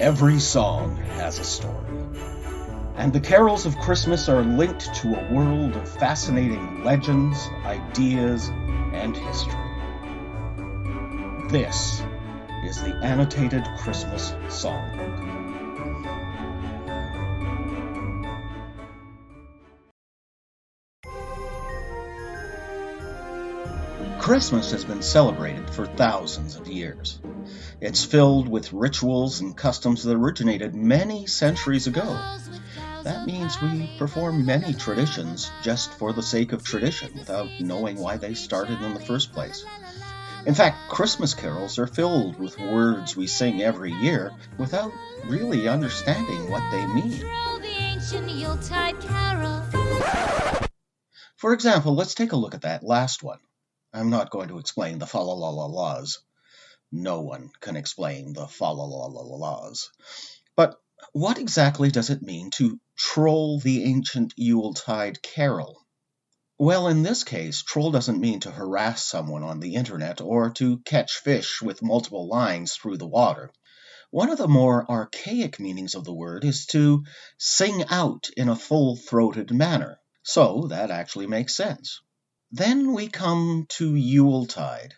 Every song has a story, and the carols of Christmas are linked to a world of fascinating legends, ideas, and history. This is the Annotated Christmas Songbook. Christmas has been celebrated for thousands of years. It's filled with rituals and customs that originated many centuries ago. That means we perform many traditions just for the sake of tradition without knowing why they started in the first place. In fact, Christmas carols are filled with words we sing every year without really understanding what they mean. For example, let's take a look at that last one. I'm not going to explain the fa-la-la-la-las. No one can explain the fa-la-la-la-la-las. But what exactly does it mean to troll the ancient Yuletide carol? Well, in this case, troll doesn't mean to harass someone on the internet or to catch fish with multiple lines through the water. One of the more archaic meanings of the word is to sing out in a full-throated manner. So that actually makes sense. Then we come to Yuletide.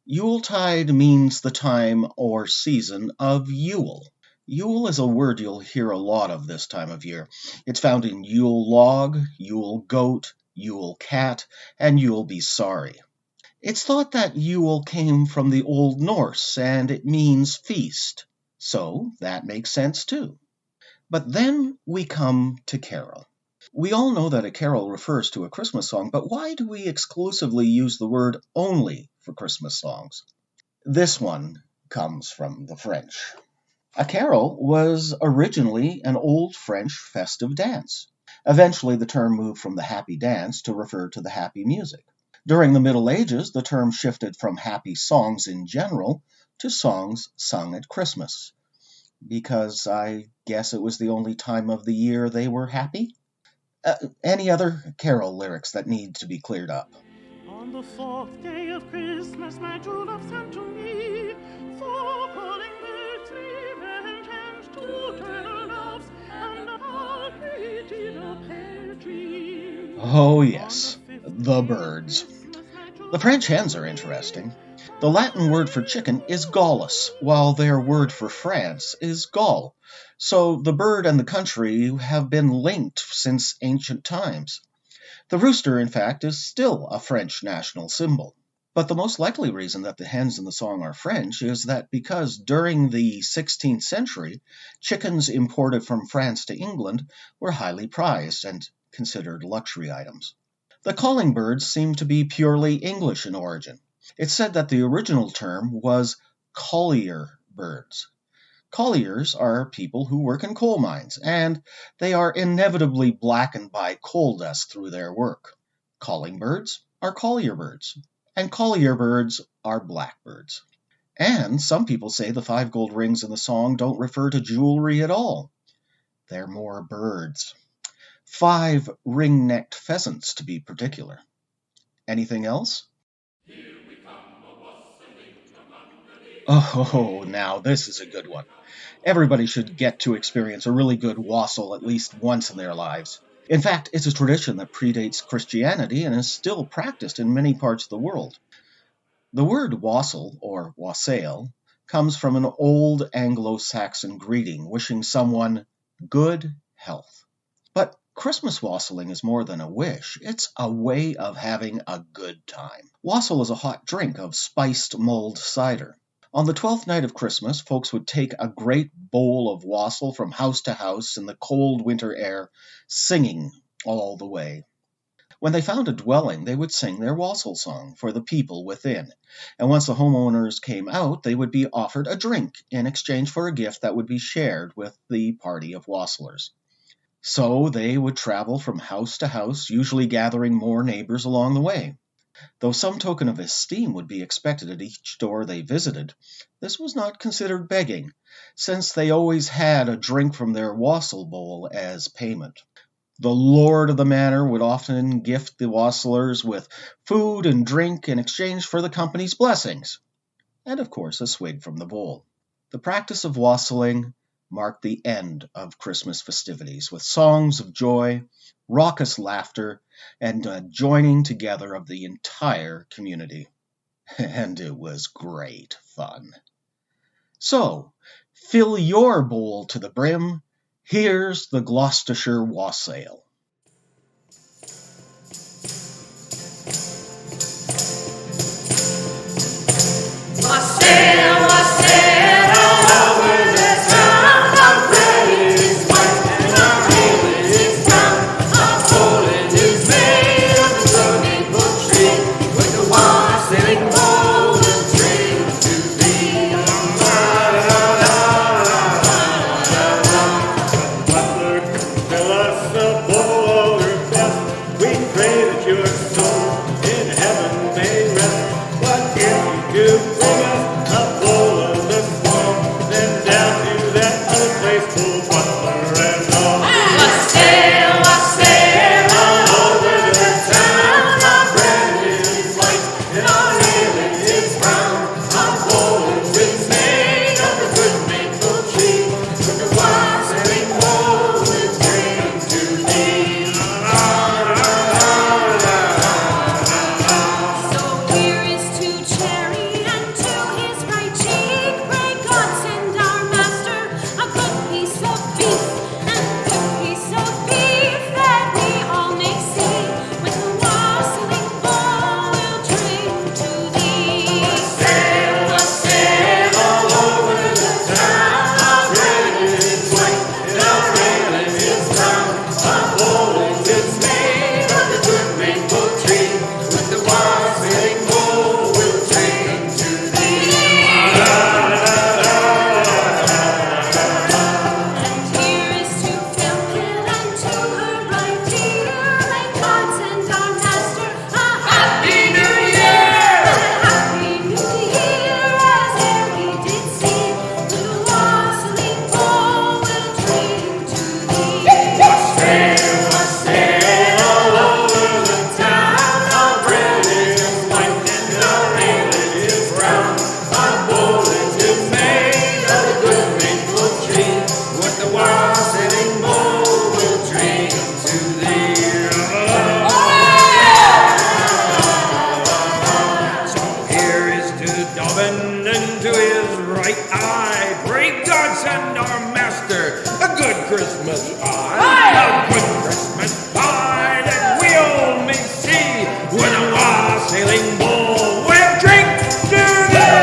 Yuletide means the time or season of Yule. Yule is a word you'll hear a lot of this time of year. It's found in Yule log, Yule goat, Yule cat, and You'll be sorry. It's thought that Yule came from the Old Norse and it means feast. So that makes sense too. But then we come to carol. We all know that a carol refers to a Christmas song, but why do we exclusively use the word only for Christmas songs? This one comes from the French. A carol was originally an old French festive dance. Eventually, the term moved from the happy dance to refer to the happy music. During the Middle Ages, the term shifted from happy songs in general to songs sung at Christmas, because I guess it was the only time of the year they were happy. Any other carol lyrics that need to be cleared up? On the fourth day of Christmas, my true love sent to me 4 calling birds, 3 red hens, 2 turtle doves, and a partridge in a pear tree. Oh yes, the birds. The French hens are interesting. The Latin word for chicken is Gallus, while their word for France is Gaul. So the bird and the country have been linked since ancient times. The rooster, in fact, is still a French national symbol. But the most likely reason that the hens in the song are French is that because during the 16th century, chickens imported from France to England were highly prized and considered luxury items. The calling birds seem to be purely English in origin. It's said that the original term was collier birds. Colliers are people who work in coal mines, and they are inevitably blackened by coal dust through their work. Calling birds are collier birds, and collier birds are blackbirds. And some people say the 5 gold rings in the song don't refer to jewelry at all. They're more birds. 5 ring-necked pheasants, to be particular. Anything else? Oh, now this is a good one. Everybody should get to experience a really good wassail at least once in their lives. In fact, it's a tradition that predates Christianity and is still practiced in many parts of the world. The word wassail, or wassail, comes from an old Anglo-Saxon greeting wishing someone good health. But Christmas wassailing is more than a wish. It's a way of having a good time. Wassail is a hot drink of spiced mulled cider. On the 12th night of Christmas, folks would take a great bowl of wassail from house to house in the cold winter air, singing all the way. When they found a dwelling, they would sing their wassail song for the people within. And once the homeowners came out, they would be offered a drink in exchange for a gift that would be shared with the party of wassailers. So they would travel from house to house, usually gathering more neighbors along the way. Though some token of esteem would be expected at each door they visited, this was not considered begging, since they always had a drink from their wassail bowl as payment. The lord of the manor would often gift the wassailers with food and drink in exchange for the company's blessings, and of course a swig from the bowl. The practice of wassailing marked the end of Christmas festivities with songs of joy, raucous laughter, and a joining together of the entire community. And it was great fun. So, fill your bowl to the brim. Here's the Gloucestershire Wassail. Wassail, wassail, all over the town. Our bread is white and our ale is brown. Our Poland is made of the good maple tree. With the wassailing bowl we'll drink to thee. Butler, fill us a bowl of your best. We pray that your soul in heaven may rest. But if you do bring us a bowl of the swamp, then down to that other place we'll Butler and all. Wassail, wassail, all over the town. Our bread is white and our ale is brown. Our Poland is made of the good maple tree. With the wassailing bowl we'll drink to thee. So here is to Cherry and to his right cheek. Pray God send our master a good piece of beef and good piece of beef that we all may see. With the wassailing bowl we'll drink to thee. Wassail, wassail, all over the town. Our bread is white and our ale is brown. Our Poland is made of the good maple tree. With the wassailing bowl we'll drink to thee. And here is to Philkin and to her right dear. May God send our master a happy new year. A happy new year as ere we did see. With the wassailing bowl we'll drink to thee. Wassail, wassail, all over the town. Our bread is white and our ale is brown. Our Poland is made of the good maple tree. With the wassailing bowl we'll drink to thee. So here is to Dobbin and to his right eye. Pray God send our master a good Christmas pie. A good Christmas pie that we all may see. With a wassailing bowl we'll drink to thee.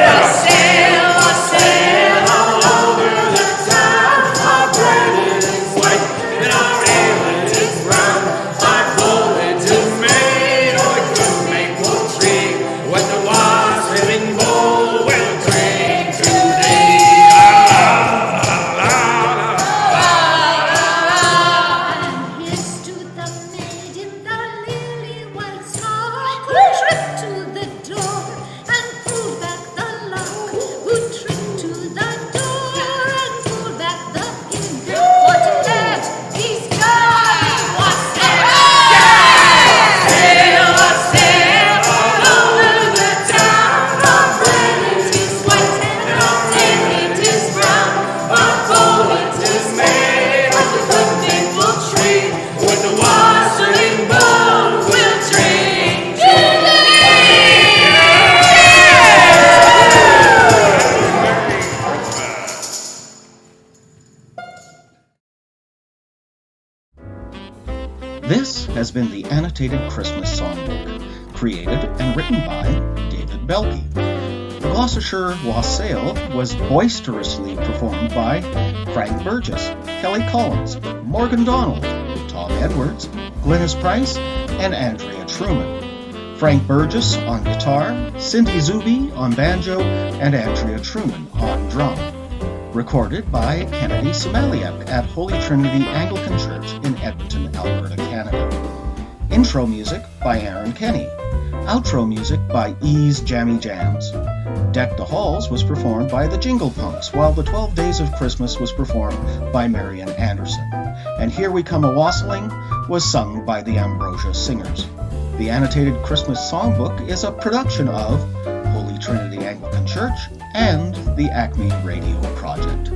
Wassail, wassail, all over the town. Our bread is white and our ale is brown. Our Poland is made of a good maple tree. With the wassailing bowl we'll drink to thee. And here's to the maid in the lily white smock, who tripped to the door and pulled back the lock. Who tripped to the door and pulled back the pin. For tonight he's going wassail. Wassail, wassail, all over the town. Our bread is white and our ale is brown. Our Poland is made of the good maple tree. With the wassailing bowl we'll drink to This has been the Annotated Christmas Songbook, created and written by David Belke. The Gloucestershire Wassail was boisterously performed by Frank Burgess, Kelly Collins, Morgan Donald, Tom Edwards, Glynis Price, and Andrea Truman. Frank Burgess on guitar, Cindy Zuby on banjo, and Andrea Truman on drum. Recorded by Kennedy Somaliuk at Holy Trinity Anglican Church in Edmonton, Alberta, Canada. Intro music by Aaron Kenny. Outro music by Ease Jammy Jams. Deck the Halls was performed by the Jingle Punks, while the 12 Days of Christmas was performed by Marian Anderson. And Here We Come A-Wassailing was sung by the Ambrosia Singers. The Annotated Christmas Songbook is a production of Holy Trinity Anglican Church and the Acme Radio Project.